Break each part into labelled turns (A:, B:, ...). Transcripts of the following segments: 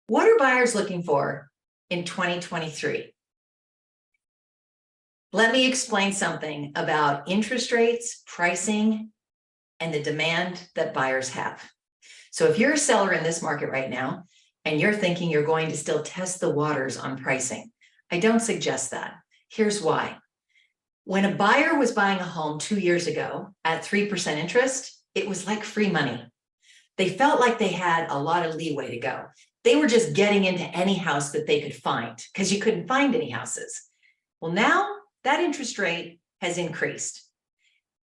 A: What are buyers looking for in 2023? Let me explain something about interest rates, pricing, and the demand that buyers have. So if you're a seller in this market right now, and you're thinking you're going to still test the waters on pricing, I don't suggest that. Here's why. When a buyer was buying a home 2 years ago at 3% interest, it was like free money. They felt like they had a lot of leeway to go. They were just getting into any house that they could find because you couldn't find any houses. Well, now that interest rate has increased.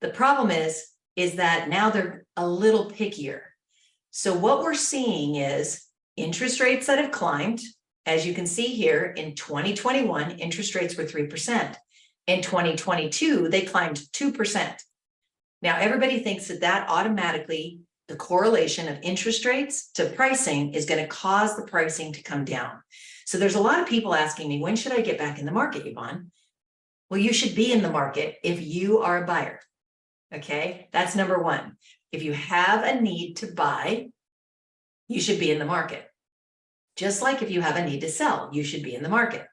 A: The problem is that now they're a little pickier. So what we're seeing is interest rates that have climbed. As you can see here, in 2021, interest rates were 3%. In 2022, they climbed 2%. Now, everybody thinks that automatically, the correlation of interest rates to pricing is going to cause the pricing to come down. So there's a lot of people asking me, when should I get back in the market, Yvonne? Well, you should be in the market if you are a buyer. Okay, that's number one. If you have a need to buy, you should be in the market. Just like if you have a need to sell, you should be in the market.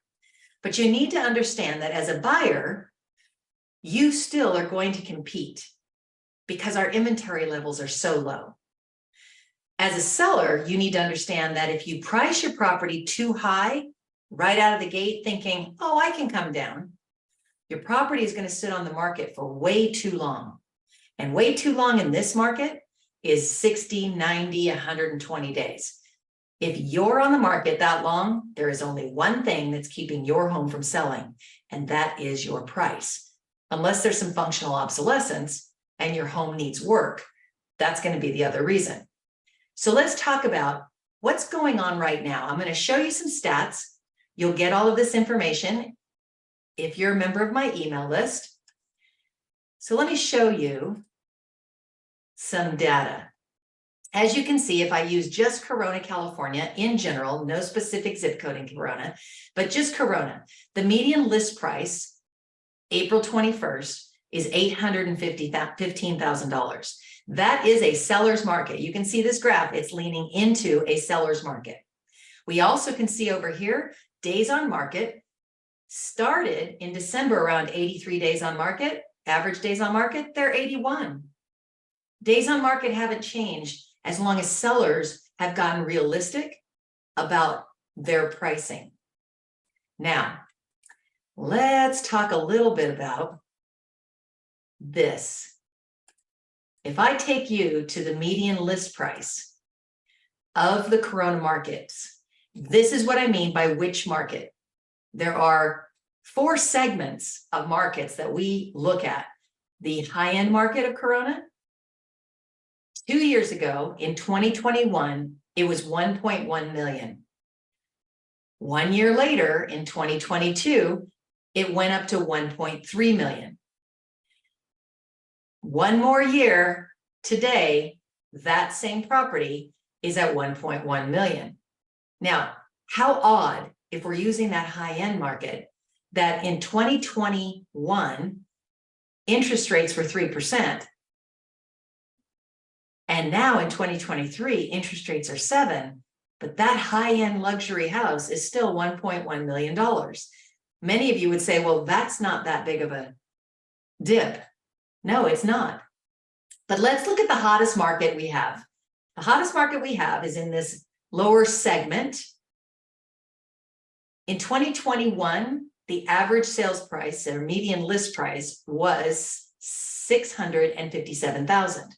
A: But you need to understand that as a buyer, you still are going to compete because our inventory levels are so low. As a seller, you need to understand that if you price your property too high, right out of the gate thinking, oh, I can come down, your property is going to sit on the market for way too long. And way too long in this market is 60, 90, 120 days. If you're on the market that long, there is only one thing that's keeping your home from selling, and that is your price. Unless there's some functional obsolescence and your home needs work, that's going to be the other reason. So let's talk about what's going on right now. I'm going to show you some stats. You'll get all of this information if you're a member of my email list. So let me show you some data. As you can see, if I use just Corona, California in general, no specific zip code in Corona, but just Corona, the median list price, April 21st, is $815,000. That is a seller's market. You can see this graph, it's leaning into a seller's market. We also can see over here, days on market started in December around 83 days on market. Average days on market, they're 81. Days on market haven't changed as long as sellers have gotten realistic about their pricing. Now, let's talk a little bit about this. If I take you to the median list price of the Corona markets, this is what I mean by which market. There are 4 segments of markets that we look at. The high-end market of Corona. 2 years ago, in 2021, it was 1.1 million. 1 year later, in 2022, it went up to 1.3 million. One more year, today, that same property is at 1.1 million. Now, how odd, if we're using that high-end market, that in 2021, interest rates were 3%. And now in 2023, interest rates are 7%, but that high-end luxury house is still $1.1 million. Many of you would say, well, that's not that big of a dip. No, it's not. But let's look at the hottest market we have. The hottest market we have is in this lower segment. In 2021, the average sales price or median list price was $657,000.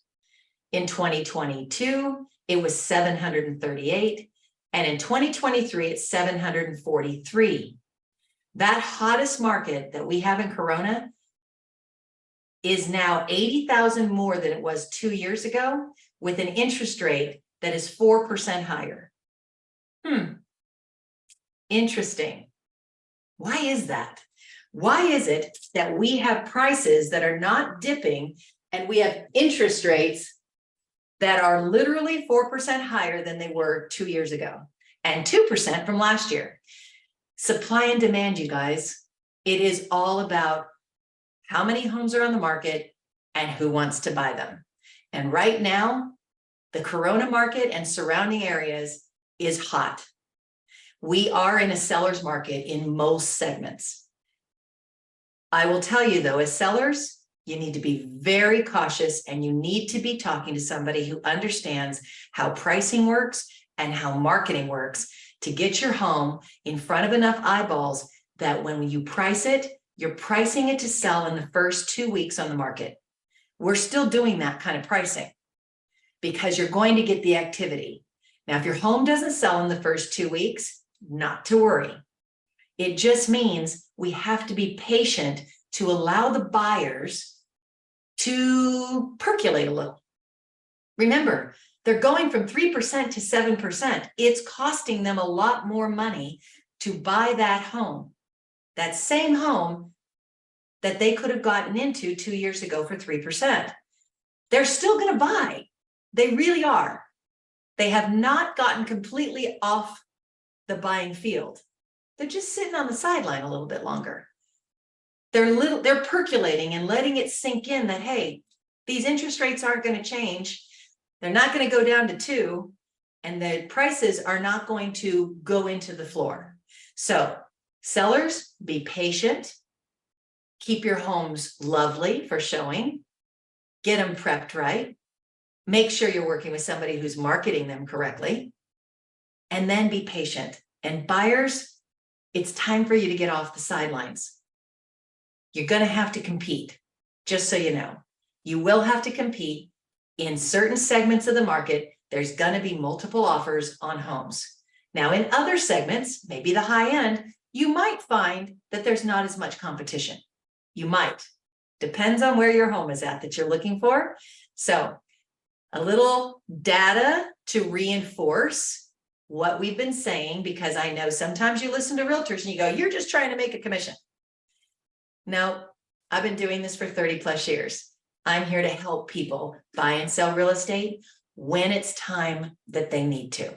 A: In 2022, it was 738, and in 2023, it's 743. That hottest market that we have in Corona is now 80,000 more than it was 2 years ago, with an interest rate that is 4% higher. Interesting. Why is that? Why is it that we have prices that are not dipping and we have interest rates that are literally 4% higher than they were 2 years ago and 2% from last year? Supply and demand, you guys. It is all about how many homes are on the market and who wants to buy them. And right now, the Corona market and surrounding areas is hot. We are in a seller's market in most segments. I will tell you though, as sellers, you need to be very cautious and you need to be talking to somebody who understands how pricing works and how marketing works to get your home in front of enough eyeballs that when you price it, you're pricing it to sell in the first 2 weeks on the market. We're still doing that kind of pricing because you're going to get the activity. Now, if your home doesn't sell in the first 2 weeks, not to worry. It just means we have to be patient to allow the buyers to percolate a little. Remember, they're going from 3% to 7%. It's costing them a lot more money to buy that home, that same home that they could have gotten into 2 years ago for 3%. They're still going to buy. They really are. They have not gotten completely off the buying field. They're just sitting on the sideline a little bit longer. They're percolating and letting it sink in that, hey, these interest rates aren't going to change. They're not going to go down to 2, and the prices are not going to go into the floor. So sellers, be patient. Keep your homes lovely for showing. Get them prepped right. Make sure you're working with somebody who's marketing them correctly. And then be patient. And buyers, it's time for you to get off the sidelines. You're going to have to compete, just so you know. You will have to compete in certain segments of the market. There's going to be multiple offers on homes. Now, in other segments, maybe the high end, you might find that there's not as much competition. You might. Depends on where your home is at that you're looking for. So a little data to reinforce what we've been saying, because I know sometimes you listen to realtors and you go, you're just trying to make a commission. No, I've been doing this for 30 plus years. I'm here to help people buy and sell real estate when it's time that they need to.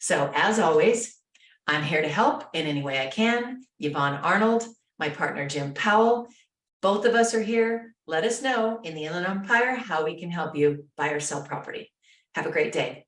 A: So as always, I'm here to help in any way I can. Yvonne Arnold, my partner, Jim Powell. Both of us are here. Let us know in the Inland Empire how we can help you buy or sell property. Have a great day.